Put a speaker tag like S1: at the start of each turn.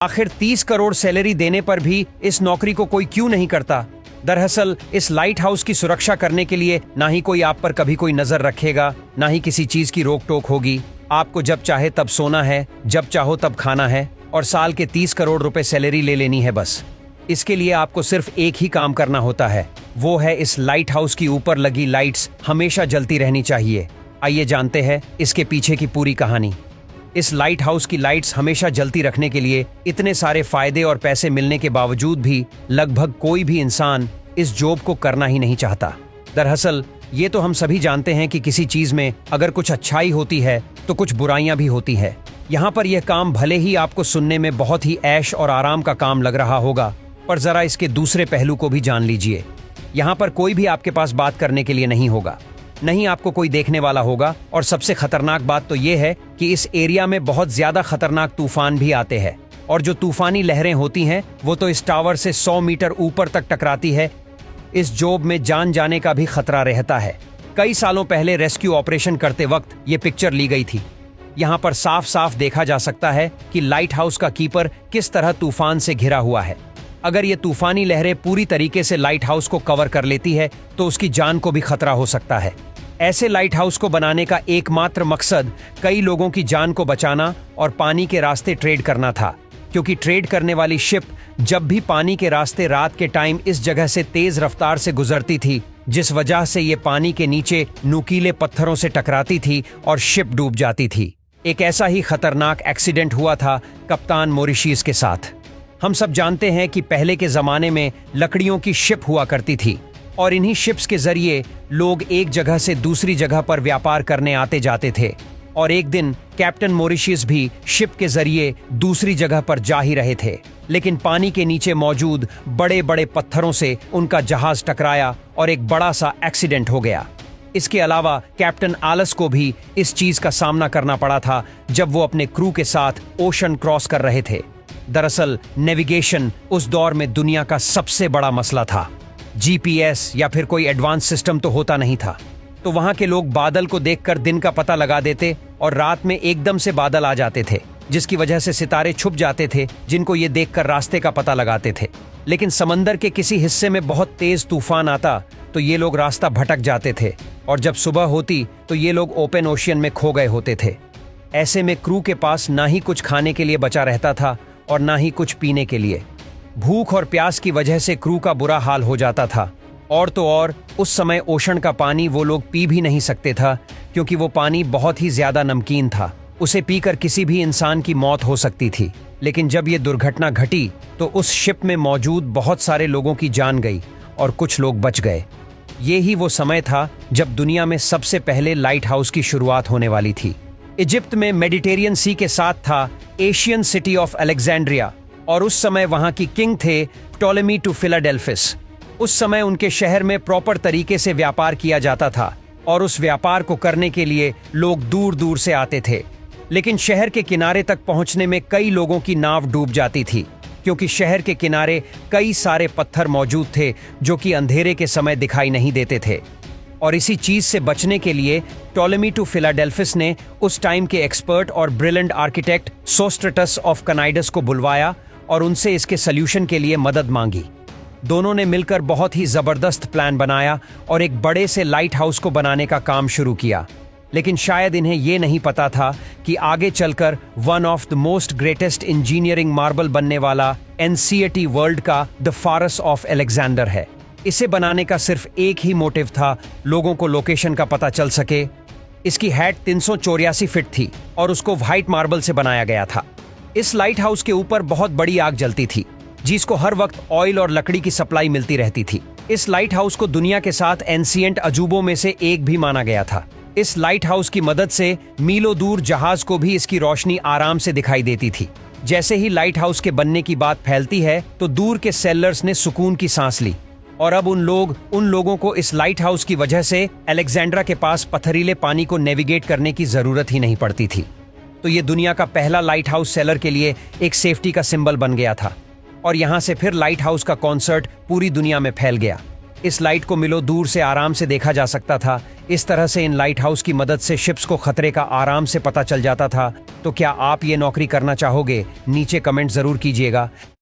S1: आखिर 30 करोड़ सैलरी देने पर भी इस नौकरी को कोई क्यों नहीं करता? दरअसल इस लाइट हाउस की सुरक्षा करने के लिए ना ही कोई आप पर कभी कोई नजर रखेगा, ना ही किसी चीज की रोक टोक होगी। आपको जब चाहे तब सोना है, जब चाहो तब खाना है और साल के 30 करोड़ रुपए सैलरी ले लेनी है बस। इसके लिए आपको सिर्फ एक ही काम करना होता है, वो है इस लाइट हाउस की ऊपर लगी लाइट्स हमेशा जलती रहनी चाहिए। आइए जानते हैं इसके पीछे की पूरी कहानी। इस लाइट हाउस की लाइट्स हमेशा जलती रखने के लिए इतने सारे फायदे और पैसे मिलने के बावजूद भी लगभग कोई भी इंसान इस जॉब को करना ही नहीं चाहता। दरअसल ये तो हम सभी जानते हैं कि किसी चीज में अगर कुछ अच्छाई होती है तो कुछ बुराइयां भी होती है। यहाँ पर यह काम भले ही आपको सुनने में बहुत ही ऐश और आराम का काम लग रहा होगा, पर जरा इसके दूसरे पहलू को भी जान लीजिए। यहाँ पर कोई भी आपके पास बात करने के लिए नहीं होगा, नहीं आपको कोई देखने वाला होगा, और सबसे खतरनाक बात तो ये है कि इस एरिया में बहुत ज्यादा खतरनाक तूफान भी आते हैं, और जो तूफानी लहरें होती हैं वो तो इस टावर से 100 मीटर ऊपर तक टकराती है। इस जॉब में जान जाने का भी खतरा रहता है। कई सालों पहले रेस्क्यू ऑपरेशन करते वक्त ये पिक्चर ली गई थी। यहाँ पर साफ साफ देखा जा सकता है कि लाइट हाउस का कीपर किस तरह तूफान से घिरा हुआ है। अगर ये तूफानी लहरें पूरी तरीके से लाइट हाउस को कवर कर लेती है तो उसकी जान को भी खतरा हो सकता है। ऐसे लाइट हाउस को बनाने का एकमात्र मकसद कई लोगों की जान को बचाना और पानी के रास्ते ट्रेड करना था, क्योंकि ट्रेड करने वाली शिप जब भी पानी के रास्ते रात के टाइम इस जगह से तेज रफ्तार से गुजरती थी, जिस वजह से ये पानी के नीचे नुकीले पत्थरों से टकराती थी और शिप डूब जाती थी। एक ऐसा ही खतरनाक एक्सीडेंट हुआ था कप्तान मॉरिशस के साथ। हम सब जानते हैं कि पहले के जमाने में लकड़ियों की शिप हुआ करती थी और इन्हीं शिप्स के जरिए लोग एक जगह से दूसरी जगह पर व्यापार करने आते जाते थे। और एक दिन कैप्टन मॉरिशस भी शिप के जरिए दूसरी जगह पर जा ही रहे थे, लेकिन पानी के नीचे मौजूद बड़े बड़े पत्थरों से उनका जहाज टकराया और एक बड़ा सा एक्सीडेंट हो गया। इसके अलावा कैप्टन आलस को भी इस चीज का सामना करना पड़ा था जब वो अपने क्रू के साथ ओशन क्रॉस कर रहे थे। दरअसल नेविगेशन उस दौर में दुनिया का सबसे बड़ा मसला था। जीपीएस या फिर कोई एडवांस सिस्टम तो होता नहीं था, तो वहां के लोग बादल को देखकर दिन का पता लगा देते और रात में एकदम से बादल आ जाते थे, जिसकी वजह से सितारे छुप जाते थे, जिनको ये देखकर रास्ते का पता लगाते थे। लेकिन समंदर के किसी हिस्से में बहुत तेज तूफान आता तो ये लोग रास्ता भटक जाते थे, और जब सुबह होती तो ये लोग ओपन ओशियन में खो गए होते थे। ऐसे में क्रू के पास ना ही कुछ खाने के लिए बचा रहता था और ना ही कुछ पीने के लिए। भूख और प्यास की वजह से क्रू का बुरा हाल हो जाता था, और तो और उस समय ओशन का पानी वो लोग पी भी नहीं सकते था, क्योंकि वो पानी बहुत ही ज्यादा नमकीन था। उसे पीकर किसी भी इंसान की मौत हो सकती थी। लेकिन जब ये दुर्घटना घटी तो उस शिप में मौजूद बहुत सारे लोगों की जान गई और कुछ लोग बच गए। ये ही वो समय था जब दुनिया में सबसे पहले लाइट हाउस की शुरुआत होने वाली थी। इजिप्ट में मेडिटेरियन सी के साथ था एशियन सिटी ऑफ अलेक्जेंड्रिया, और उस समय वहां की किंग थे टोलेमी टू फिलाडेल्फिस। उस समय उनके शहर में प्रॉपर तरीके से व्यापार किया जाता था, और उस व्यापार को करने के लिए लोग दूर दूर से आते थे। लेकिन शहर के किनारे तक पहुंचने में कई लोगों की नाव डूब जाती थी, क्योंकि शहर के किनारे कई सारे पत्थर मौजूद थे जो कि अंधेरे के समय दिखाई नहीं देते थे। और इसी चीज से बचने के लिए टोलेमी टू फिलाडेल्फिस ने उस टाइम के एक्सपर्ट और ब्रिलियंट आर्किटेक्ट सोस्ट्रेटस ऑफ कनाइडस को बुलवाया और उनसे इसके सल्यूशन के लिए मदद मांगी। दोनों ने मिलकर बहुत ही जबरदस्त प्लान बनाया और एक बड़े से लाइट हाउस को बनाने का काम शुरू किया। लेकिन शायद इन्हें ये नहीं पता था कि आगे चलकर one of the most greatest engineering marble बनने वाला एनसीईटी वर्ल्ड का द फारस ऑफ अलेक्जेंडर है। इसे बनाने का सिर्फ एक ही मोटिव था, लोगों को लोकेशन का पता चल सके। इसकी हाइट 384 फीट थी और उसको व्हाइट मार्बल से बनाया गया था। इस लाइट हाउस के ऊपर बहुत बड़ी आग जलती थी, जिसको हर वक्त ऑयल और लकड़ी की सप्लाई मिलती रहती थी। इस लाइट हाउस को दुनिया के 7 एंशिएंट अजूबों में से एक भी माना गया था। इस लाइट हाउस की मदद से मीलों दूर जहाज को भी इसकी रोशनी आराम से दिखाई देती थी। जैसे ही लाइट हाउस के बनने की बात फैलती है तो दूर के सेलर्स ने सुकून की सांस ली, और अब उन लोगों को इस लाइट हाउस की वजह से अलेक्जेंड्रा के पास पथरीले पानी को नेविगेट करने की जरूरत ही नहीं पड़ती थी। तो ये दुनिया का पहला लाइट हाउस सेलर के लिए एक सेफ्टी का सिंबल बन गया था, और यहाँ से फिर लाइट हाउस का कॉन्सेप्ट पूरी दुनिया में फैल गया। इस लाइट को मिलो दूर से आराम से देखा जा सकता था। इस तरह से इन लाइट हाउस की मदद से शिप्स को खतरे का आराम से पता चल जाता था। तो क्या आप ये नौकरी करना चाहोगे? नीचे कमेंट जरूर कीजिएगा।